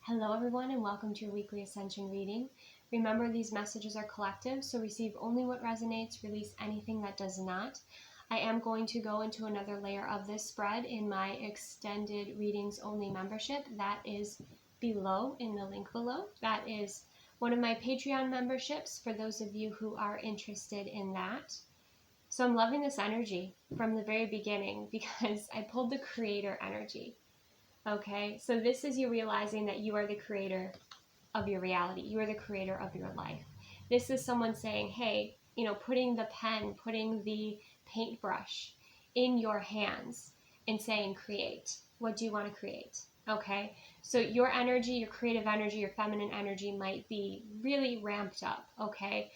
Hello everyone and welcome to your weekly Ascension reading. Remember, these messages are collective, so receive only what resonates, release anything that does not. I am going to go into another layer of this spread in my extended readings only membership. That is below, in the link below. That is one of my Patreon memberships for those of you who are interested in that. So I'm loving this energy from the very beginning because I pulled the creator energy. Okay, so this is you realizing that you are the creator of your reality. You are the creator of your life. This is someone saying, hey, putting the pen, putting the paintbrush in your hands and saying, create. What do you want to create? Okay, so your energy, your creative energy, your feminine energy might be really ramped up, okay?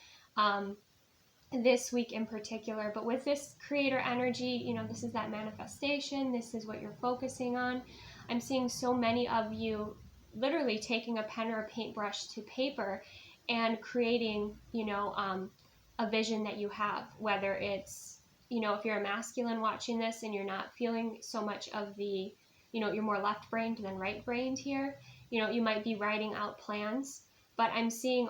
This week in particular, but with this creator energy, this is that manifestation. This is what you're focusing on. I'm seeing so many of you literally taking a pen or a paintbrush to paper and creating, a vision that you have, whether it's, if you're a masculine watching this and you're not feeling so much of the, you're more left-brained than right-brained here, you might be writing out plans, but I'm seeing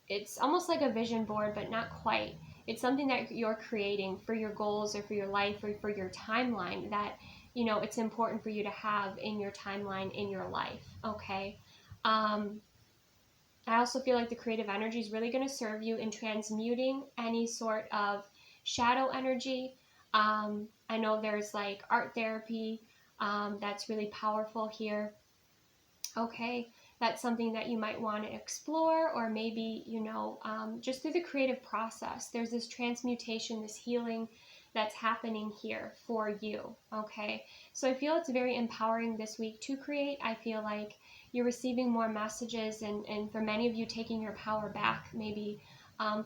it's almost like a vision board, but not quite. It's something that you're creating for your goals or for your life or for your timeline that, it's important for you to have in your timeline, in your life, okay? I also feel like the creative energy is really going to serve you in transmuting any sort of shadow energy. I know there's like art therapy that's really powerful here, okay? That's something that you might want to explore, or maybe, just through the creative process, there's this transmutation, this healing that's happening here for you, okay? So I feel it's very empowering this week to create. I feel like you're receiving more messages and for many of you taking your power back, maybe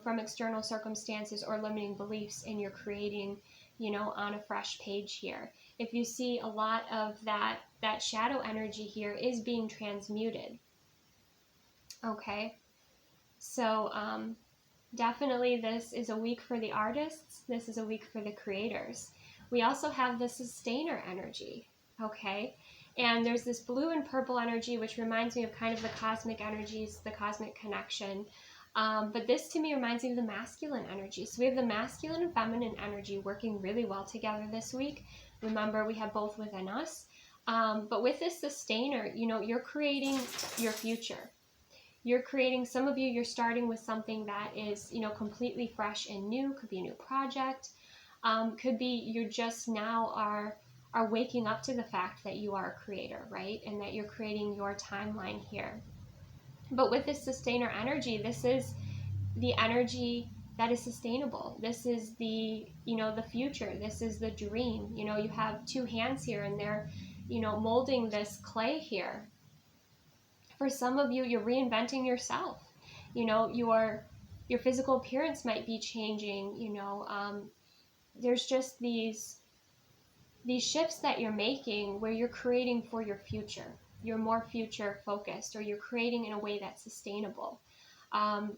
from external circumstances or limiting beliefs, and you're creating, on a fresh page here. If you see a lot of that shadow energy here is being transmuted. Okay, so definitely this is a week for the artists. This is a week for the creators. We also have the sustainer energy, okay? And there's this blue and purple energy, which reminds me of kind of the cosmic energies, the cosmic connection. But this to me reminds me of the masculine energy. So we have the masculine and feminine energy working really well together this week. Remember, we have both within us. But with this sustainer, you're creating your future. You're creating, some of you, you're starting with something that is, completely fresh and new. Could be a new project. Could be you just now are waking up to the fact that you are a creator, right? And that you're creating your timeline here. But with this sustainer energy, this is the energy that is sustainable. This is the, the future. This is the dream. You have two hands here and they're, molding this clay here. For some of you, you're reinventing yourself. Your physical appearance might be changing. There's just these shifts that you're making where you're creating for your future. You're more future focused, or you're creating in a way that's sustainable.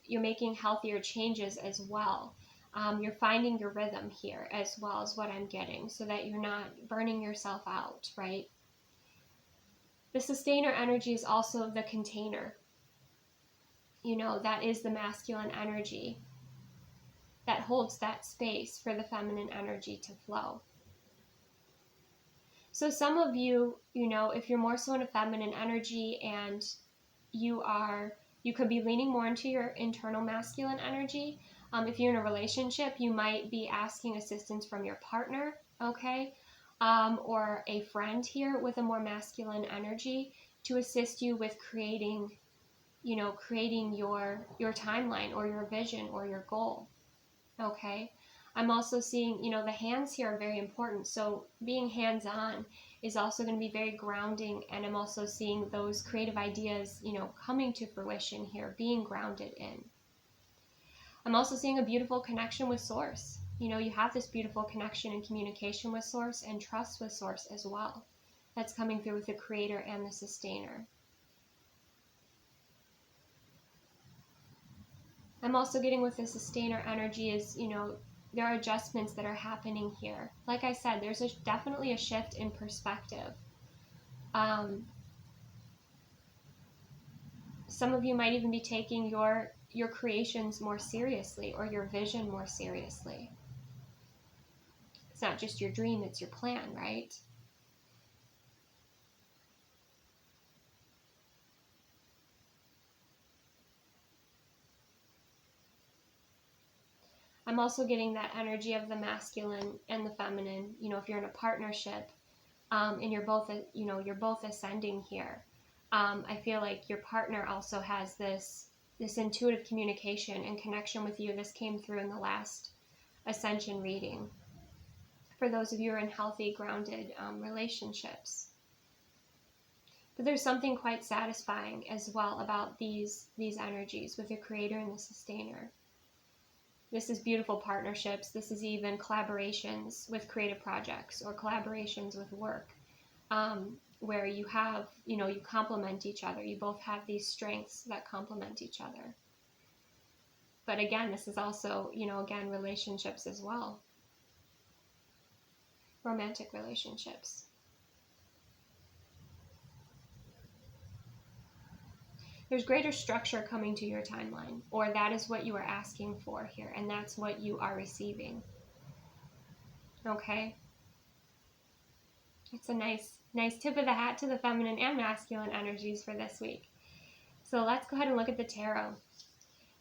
You're making healthier changes as well. You're finding your rhythm here as well, as what I'm getting, so that you're not burning yourself out, right? The sustainer energy is also the container. That is the masculine energy that holds that space for the feminine energy to flow. So some of you, if you're more so in a feminine energy and you could be leaning more into your internal masculine energy. If you're in a relationship, you might be asking assistance from your partner, okay? Or a friend here with a more masculine energy to assist you with creating your timeline or your vision or your goal, okay? I'm also seeing, the hands here are very important. So being hands-on is also going to be very grounding. And I'm also seeing those creative ideas, coming to fruition here, being grounded in. I'm also seeing a beautiful connection with Source. You have this beautiful connection and communication with Source and trust with Source as well. That's coming through with the creator and the sustainer. I'm also getting with the sustainer energy is, there are adjustments that are happening here. Like I said, there's definitely a shift in perspective. Some of you might even be taking your creations more seriously, or your vision more seriously. It's not just your dream, it's your plan, right? I'm also getting that energy of the masculine and the feminine. You know, if you're in a partnership, and you're both, you're both ascending here. I feel like your partner also has this intuitive communication and connection with you. This came through in the last Ascension reading. For those of you who are in healthy, grounded relationships. But there's something quite satisfying as well about these energies with the creator and the sustainer. This is beautiful partnerships. This is even collaborations with creative projects or collaborations with work, where you have, you complement each other. You both have these strengths that complement each other. But again, this is also, again, relationships as well. Romantic relationships. There's greater structure coming to your timeline, or that is what you are asking for here, and that's what you are receiving. Okay? It's a nice tip of the hat to the feminine and masculine energies for this week. So let's go ahead and look at the tarot.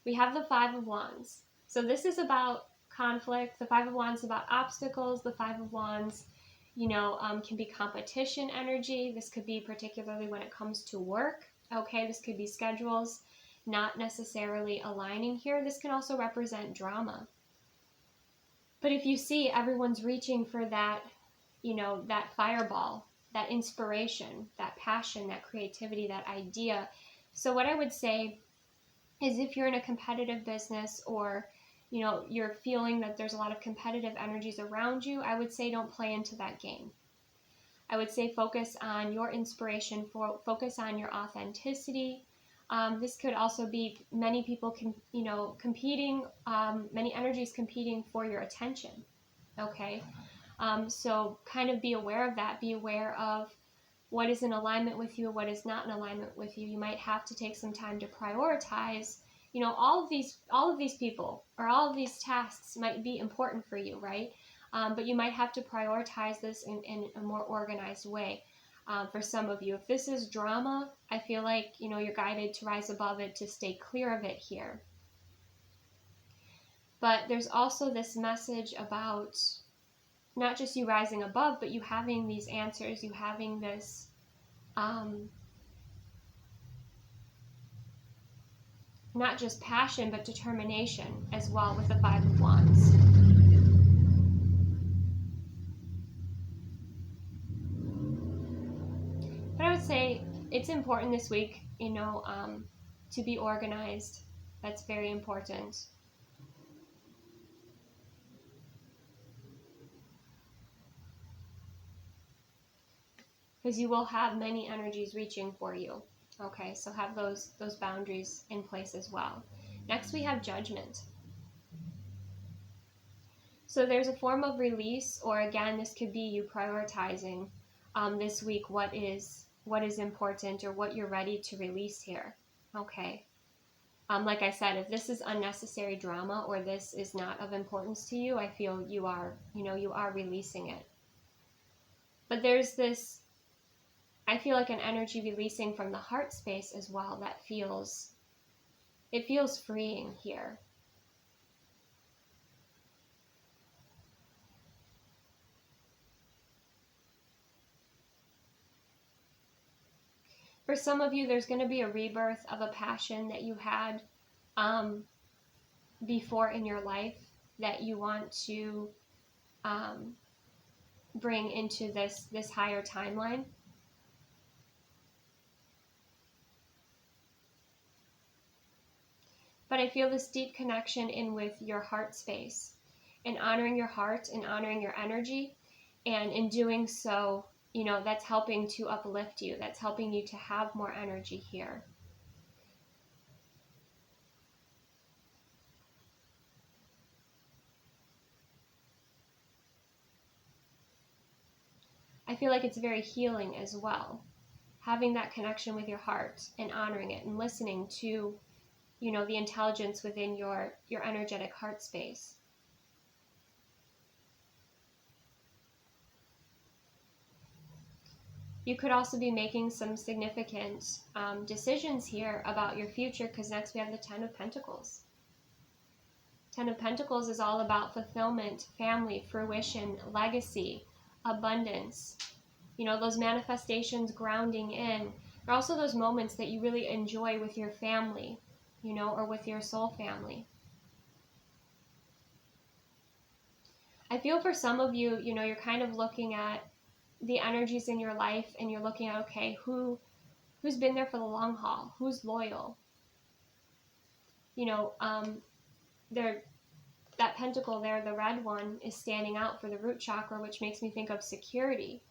We have the Five of Wands. So this is about conflict. The Five of Wands is about obstacles. The Five of Wands, can be competition energy. This could be particularly when it comes to work. Okay, this could be schedules not necessarily aligning here. This can also represent drama. But if you see, everyone's reaching for that, that fireball, that inspiration, that passion, that creativity, that idea. So what I would say is, if you're in a competitive business, or, you're feeling that there's a lot of competitive energies around you, I would say don't play into that game. I would say focus on your inspiration, focus on your authenticity. This could also be many people competing, many energies competing for your attention. Okay, so kind of be aware of that. Be aware of what is in alignment with you, what is not in alignment with you. You might have to take some time to prioritize. All of these people, or all of these tasks might be important for you, right? But you might have to prioritize this in a more organized way. For some of you, if this is drama, I feel like, you're guided to rise above it, to stay clear of it here. But there's also this message about not just you rising above, but you having these answers, you having this, not just passion, but determination as well with the Five of Wands. But I would say it's important this week, to be organized. That's very important. Because you will have many energies reaching for you. Okay, so have those boundaries in place as well. Next, we have Judgment. So there's a form of release, or again, this could be you prioritizing this week what is important, or what you're ready to release here. Okay. Like I said, if this is unnecessary drama, or this is not of importance to you, I feel you are releasing it. But there's this, I feel like an energy releasing from the heart space as well that feels freeing here. For some of you, there's going to be a rebirth of a passion that you had before in your life that you want to bring into this higher timeline. But I feel this deep connection in with your heart space, and honoring your heart and honoring your energy, and in doing so, that's helping to uplift you. That's helping you to have more energy here. I feel like it's very healing as well. having that connection with your heart and honoring it and listening to, the intelligence within your energetic heart space. You could also be making some significant decisions here about your future, because next we have the Ten of Pentacles. Ten of Pentacles is all about fulfillment, family, fruition, legacy, abundance. Those manifestations grounding in. There are also those moments that you really enjoy with your family, or with your soul family. I feel for some of you, you're kind of looking at the energies in your life and you're looking at, okay, who's been there for the long haul? Who's loyal? That pentacle there, the red one, is standing out for the root chakra, which makes me think of security.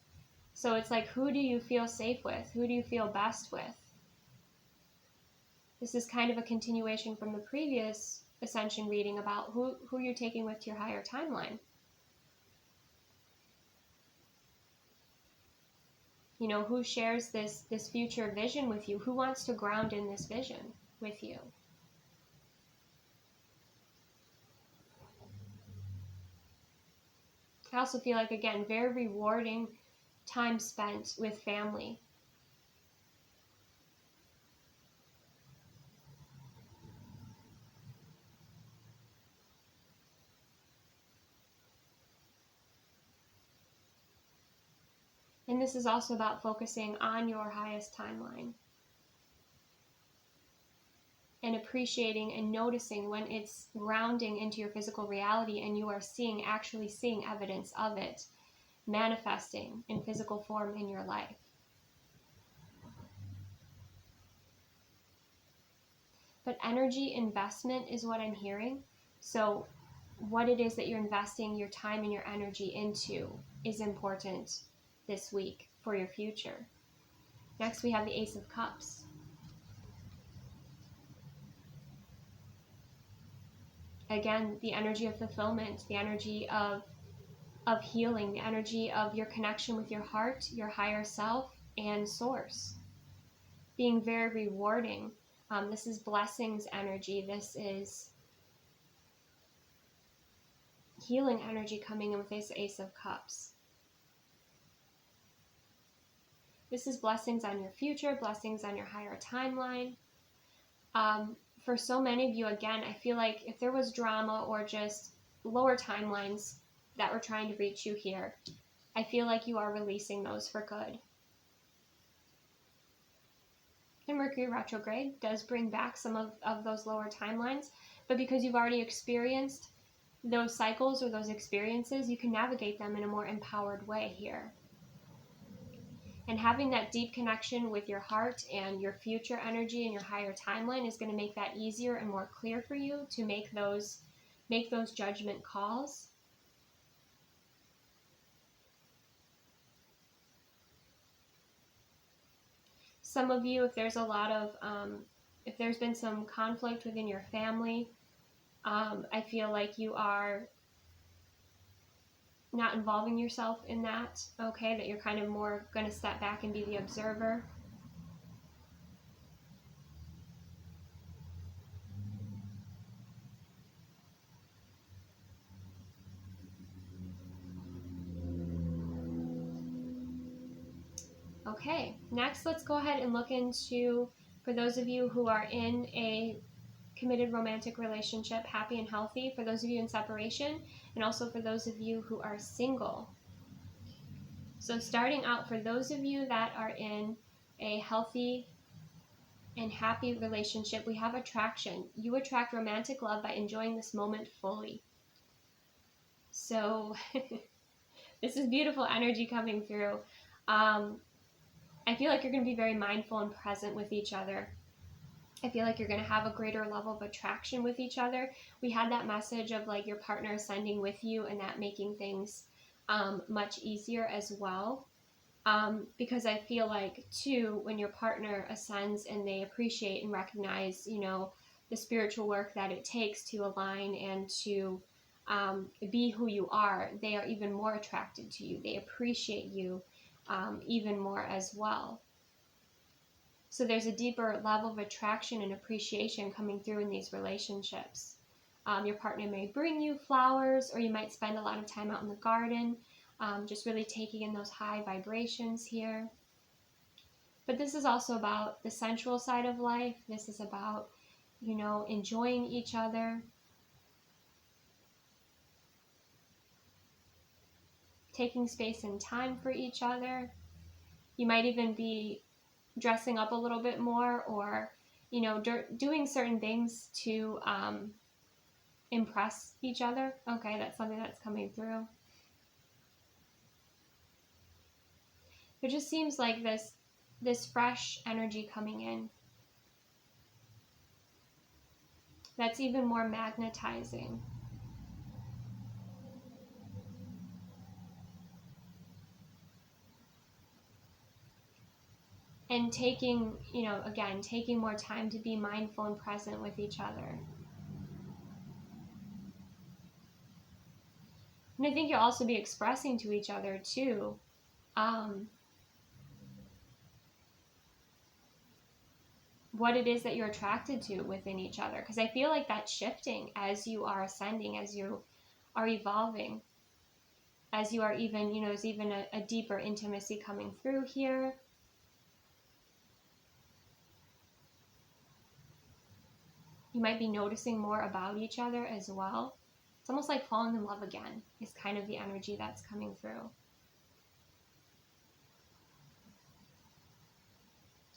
So it's like, who do you feel safe with? Who do you feel best with? This is kind of a continuation from the previous Ascension reading about who you're taking with to your higher timeline. Who shares this future vision with you? Who wants to ground in this vision with you? I also feel like, again, very rewarding time spent with family. And this is also about focusing on your highest timeline and appreciating and noticing when it's grounding into your physical reality and you are actually seeing evidence of it manifesting in physical form in your life. But energy investment is what I'm hearing. So what it is that you're investing your time and your energy into is important this week for your future. Next, we have the Ace of Cups. Again, the energy of fulfillment, the energy of healing, the energy of your connection with your heart, your higher self, and source. Being very rewarding. This is blessings energy. This is healing energy coming in with this Ace of Cups. This is blessings on your future, blessings on your higher timeline. For so many of you, again, I feel like if there was drama or just lower timelines that were trying to reach you here, I feel like you are releasing those for good. And Mercury retrograde does bring back some of those lower timelines, but because you've already experienced those cycles or those experiences, you can navigate them in a more empowered way here. And having that deep connection with your heart and your future energy and your higher timeline is going to make that easier and more clear for you to make those judgment calls. Some of you, if there's if there's been some conflict within your family, I feel like you are not involving yourself in that, okay? That you're kind of more going to step back and be the observer. Okay, next let's go ahead and look into, for those of you who are in a committed romantic relationship, happy and healthy, for those of you in separation, and also for those of you who are single. So starting out, for those of you that are in a healthy and happy relationship, we have attraction. You attract romantic love by enjoying this moment fully. So this is beautiful energy coming through. I feel like you're going to be very mindful and present with each other. I feel like you're going to have a greater level of attraction with each other. We had that message of like your partner ascending with you and that making things much easier as well. Because I feel like too, when your partner ascends and they appreciate and recognize, the spiritual work that it takes to align and to be who you are, they are even more attracted to you. They appreciate you even more as well. So there's a deeper level of attraction and appreciation coming through in these relationships. Your partner may bring you flowers, or you might spend a lot of time out in the garden, just really taking in those high vibrations here. But this is also about the sensual side of life. This is about, enjoying each other, taking space and time for each other. You might even be dressing up a little bit more, or, doing certain things to impress each other. Okay, that's something that's coming through. It just seems like this fresh energy coming in that's even more magnetizing. And taking, taking more time to be mindful and present with each other. And I think you'll also be expressing to each other too, what it is that you're attracted to within each other. Because I feel like that's shifting as you are ascending, as you are evolving, as you are even, there's even a deeper intimacy coming through here. You might be noticing more about each other as well. It's almost like falling in love again is kind of the energy that's coming through.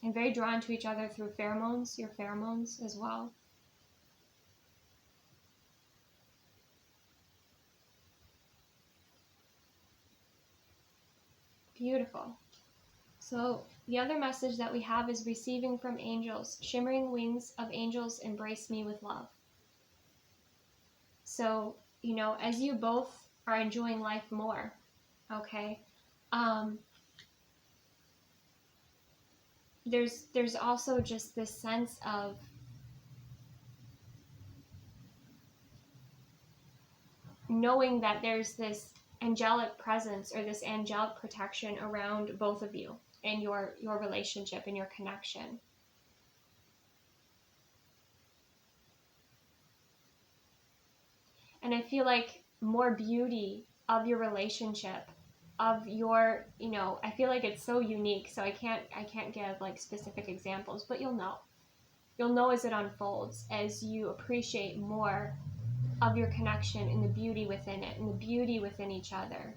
And very drawn to each other through pheromones, your pheromones as well. Beautiful. So the other message that we have is receiving from angels. Shimmering wings of angels embrace me with love. So, as you both are enjoying life more, okay, there's also just this sense of knowing that there's this angelic presence or this angelic protection around both of you and your relationship and your connection. And I feel like more beauty of your relationship, of your, I feel like it's so unique, so I can't give like specific examples, but you'll know as it unfolds, as you appreciate more of your connection and the beauty within it and the beauty within each other.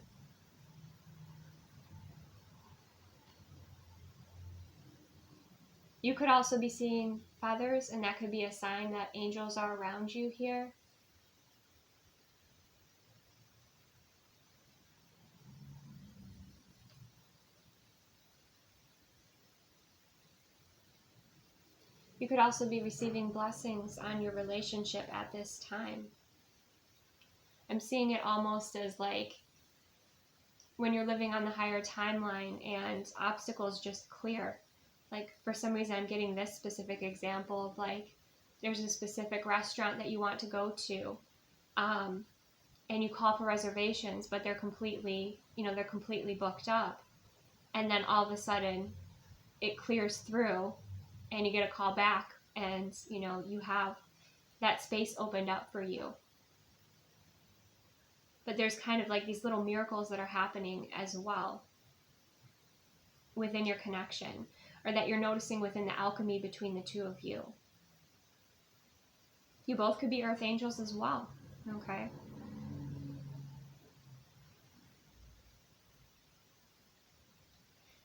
You could also be seeing feathers, and that could be a sign that angels are around you here. You could also be receiving blessings on your relationship at this time. I'm seeing it almost as like when you're living on the higher timeline and obstacles just clear. Like for some reason I'm getting this specific example of like there's a specific restaurant that you want to go to, and you call for reservations, but they're completely booked up. And then all of a sudden it clears through and you get a call back, and you have that space opened up for you. But there's kind of like these little miracles that are happening as well within your connection, or that you're noticing within the alchemy between the two of you. You both could be earth angels as well, okay?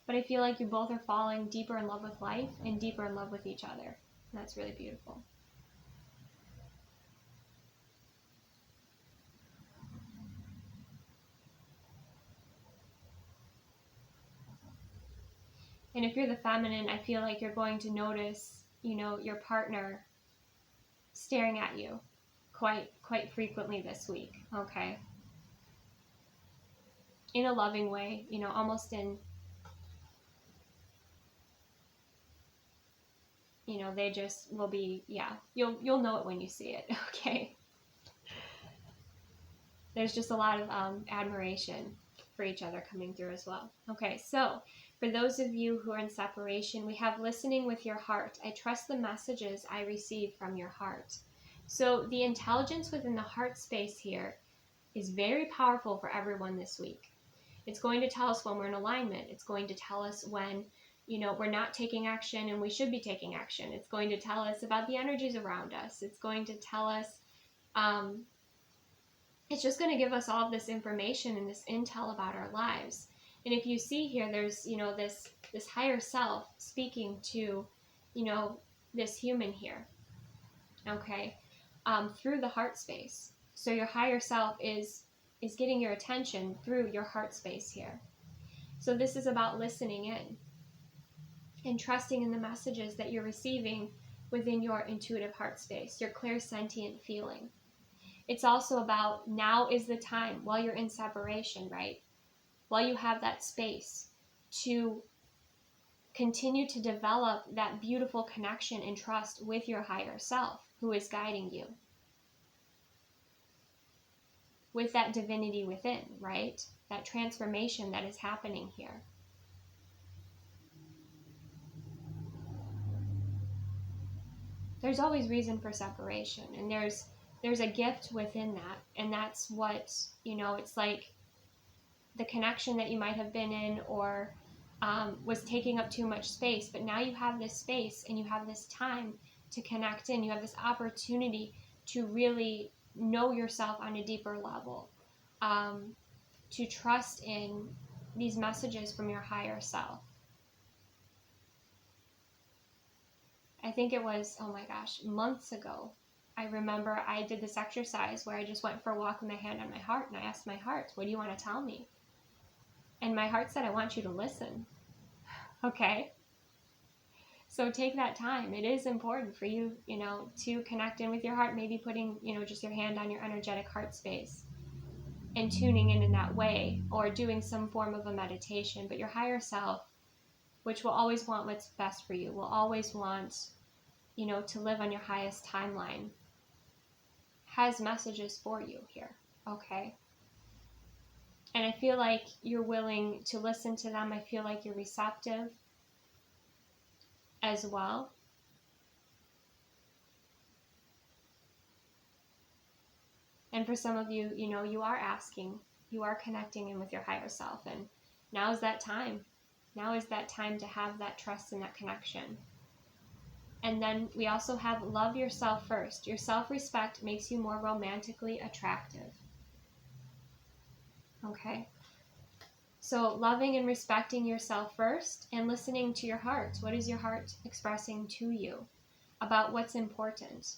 But I feel like you both are falling deeper in love with life and deeper in love with each other. And that's really beautiful. And if you're the feminine, I feel like you're going to notice, your partner staring at you quite frequently this week, okay? In a loving way, almost in, they just will be, you'll know it when you see it, okay? There's just a lot of admiration for each other coming through as well. Okay, so For those of you who are in separation, we have listening with your heart. I trust the messages I receive from your heart. So the intelligence within the heart space here is very powerful for everyone this week. It's going to tell us when we're in alignment. It's going to tell us when, we're not taking action and we should be taking action. It's going to tell us about the energies around us. It's going to tell us, it's just going to give us all this information and this intel about our lives. And if you see here, there's, this higher self speaking to, this human here, okay, through the heart space. So your higher self is getting your attention through your heart space here. So this is about listening in and trusting in the messages that you're receiving within your intuitive heart space, your clairsentient feeling. It's also about now is the time while you're in separation, right? While you have that space to continue to develop that beautiful connection and trust with your higher self who is guiding you, with that divinity within, right? That transformation that is happening here. There's always reason for separation, and there's a gift within that, and that's what, it's like the connection that you might have been in or was taking up too much space, but now you have this space and you have this time to connect in. You have this opportunity to really know yourself on a deeper level, to trust in these messages from your higher self. I think it was, oh my gosh, months ago, I remember I did this exercise where I just went for a walk with my hand on my heart, and I asked my heart, what do you want to tell me? And my heart said, I want you to listen. Okay? So take that time. It is important for you, to connect in with your heart, maybe putting, just your hand on your energetic heart space and tuning in that way, or doing some form of a meditation. But your higher self, which will always want what's best for you, will always want, to live on your highest timeline, has messages for you here, okay? And I feel like you're willing to listen to them. I feel like you're receptive as well. And for some of you, you are asking, you are connecting in with your higher self, and now is that time. Now is that time to have that trust and that connection. And then we also have love yourself first. Your self-respect makes you more romantically attractive. Okay? So loving and respecting yourself first and listening to your heart. What is your heart expressing to you about what's important?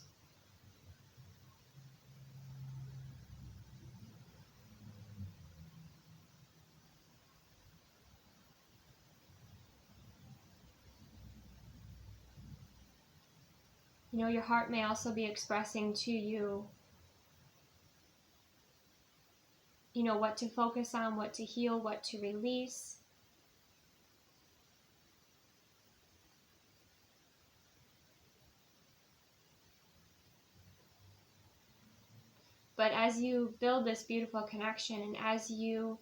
Your heart may also be expressing to you, what to focus on, what to heal, what to release. But as you build this beautiful connection, and as you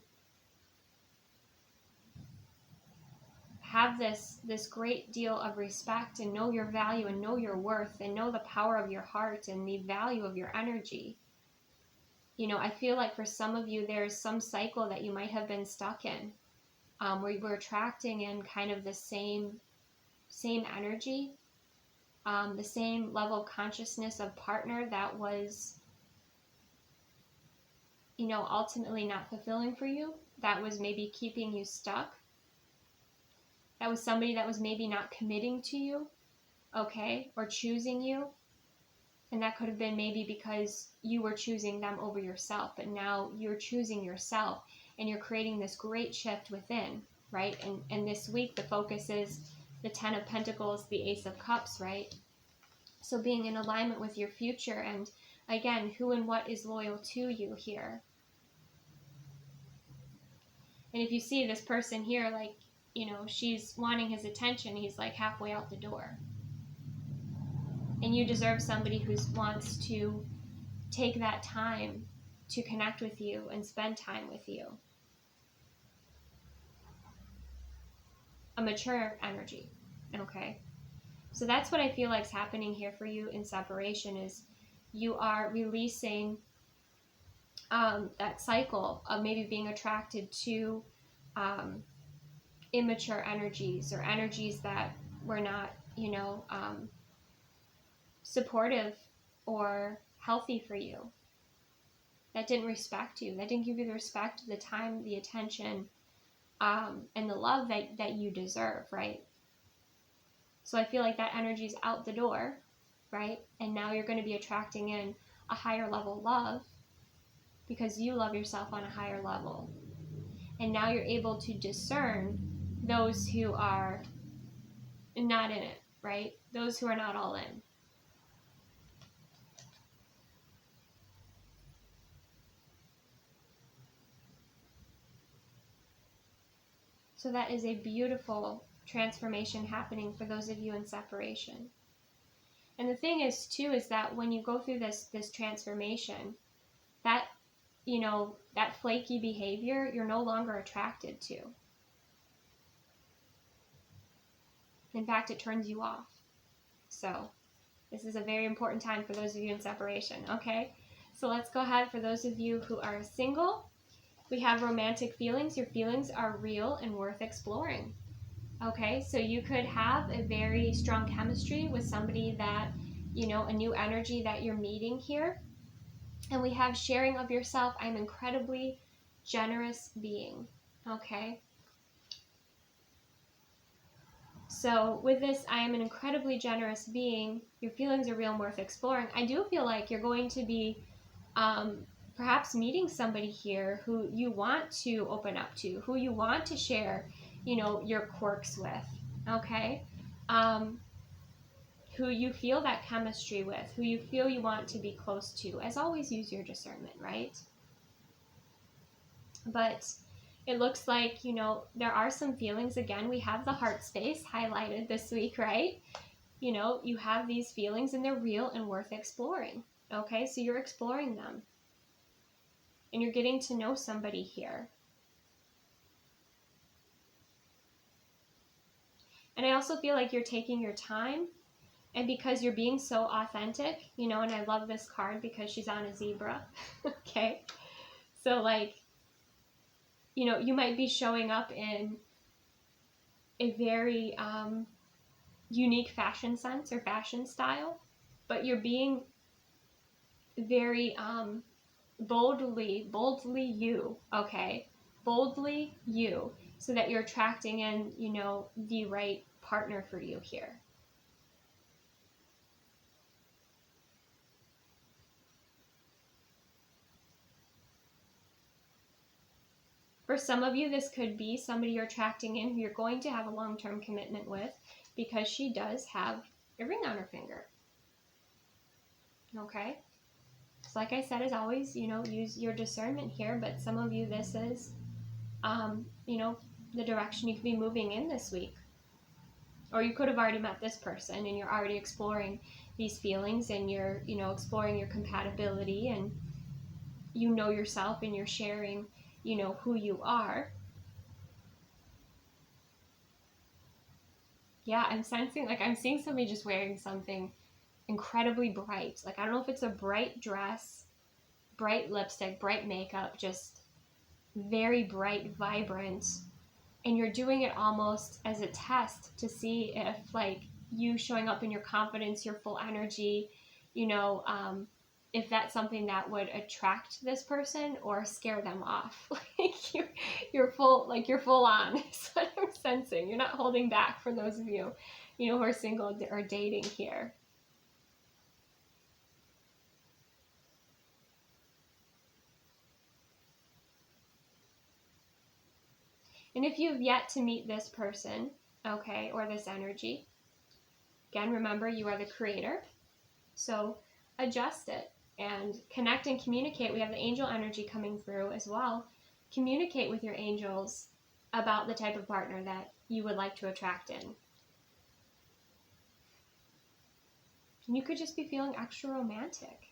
have this great deal of respect and know your value and know your worth and know the power of your heart and the value of your energy, I feel like for some of you, there's some cycle that you might have been stuck in, where you were attracting in kind of the same energy, the same level of consciousness of partner that was, ultimately not fulfilling for you, that was maybe keeping you stuck. That was somebody that was maybe not committing to you, okay, or choosing you. And that could have been maybe because you were choosing them over yourself, but now you're choosing yourself and you're creating this great shift within, right? And this week the focus is the 10 of Pentacles, the Ace of Cups, right? So being in alignment with your future, and again, who and what is loyal to you here. And if you see this person here, like, she's wanting his attention, he's like halfway out the door. And you deserve somebody who wants to take that time to connect with you and spend time with you. a mature energy, okay? So that's what I feel like is happening here for you in separation, is you are releasing that cycle of maybe being attracted to immature energies, or energies that were not, supportive or healthy for you, that didn't respect you, that didn't give you the respect, the time, the attention, and the love that you deserve, right? So I feel like that energy is out the door, right? And now you're going to be attracting in a higher level love, because you love yourself on a higher level. And now you're able to discern those who are not in it, right? Those who are not all in. So that is a beautiful transformation happening for those of you in separation. And the thing is too, is that when you go through this transformation, that, that flaky behavior, you're no longer attracted to. In fact, it turns you off. So this is a very important time for those of you in separation, okay? So let's go ahead. For those of you who are single, we have romantic feelings. Your feelings are real and worth exploring. Okay, so you could have a very strong chemistry with somebody that, a new energy that you're meeting here. And we have sharing of yourself. I'm an incredibly generous being. Okay. So with this, I am an incredibly generous being. Your feelings are real and worth exploring. I do feel like you're going to be perhaps meeting somebody here who you want to open up to, who you want to share, your quirks with, okay? Who you feel that chemistry with, who you feel you want to be close to. As always, use your discernment, right? But it looks like, there are some feelings. Again, we have the heart space highlighted this week, right? You have these feelings and they're real and worth exploring, okay? So you're exploring them. And you're getting to know somebody here. And I also feel like you're taking your time, and because you're being so authentic, and I love this card because she's on a zebra, okay? So like, you might be showing up in a very unique fashion sense or fashion style, but you're being very boldly you, okay? Boldly you, so that you're attracting in, the right partner for you here. For some of you, this could be somebody you're attracting in who you're going to have a long-term commitment with, because she does have a ring on her finger. Okay? So like I said, as always, use your discernment here, but some of you, this is, the direction you could be moving in this week. Or you could have already met this person and you're already exploring these feelings, and you're, exploring your compatibility, and you know yourself and you're sharing, who you are. Yeah, I'm seeing somebody just wearing something incredibly bright. Like, I don't know if it's a bright dress, bright lipstick, bright makeup, just very bright, vibrant. And you're doing it almost as a test to see if, like, you showing up in your confidence, your full energy, if that's something that would attract this person or scare them off. Like, you're full on. Is what I'm sensing. You're not holding back, for those of you, who are single or dating here. And if you've yet to meet this person, okay, or this energy, again, remember, you are the creator. So adjust it and connect and communicate. We have the angel energy coming through as well. Communicate with your angels about the type of partner that you would like to attract in. And you could just be feeling extra romantic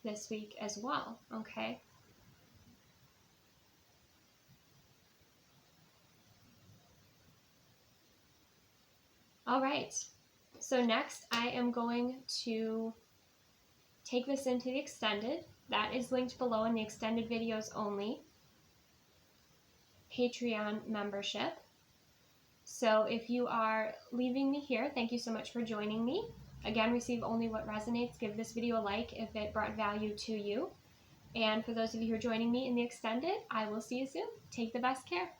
this week as well, okay? All right, so next I am going to take this into the extended. That is linked below in the extended videos only Patreon membership. So if you are leaving me here, thank you so much for joining me. Again, receive only what resonates. Give this video a like if it brought value to you. And for those of you who are joining me in the extended, I will see you soon. Take the best care.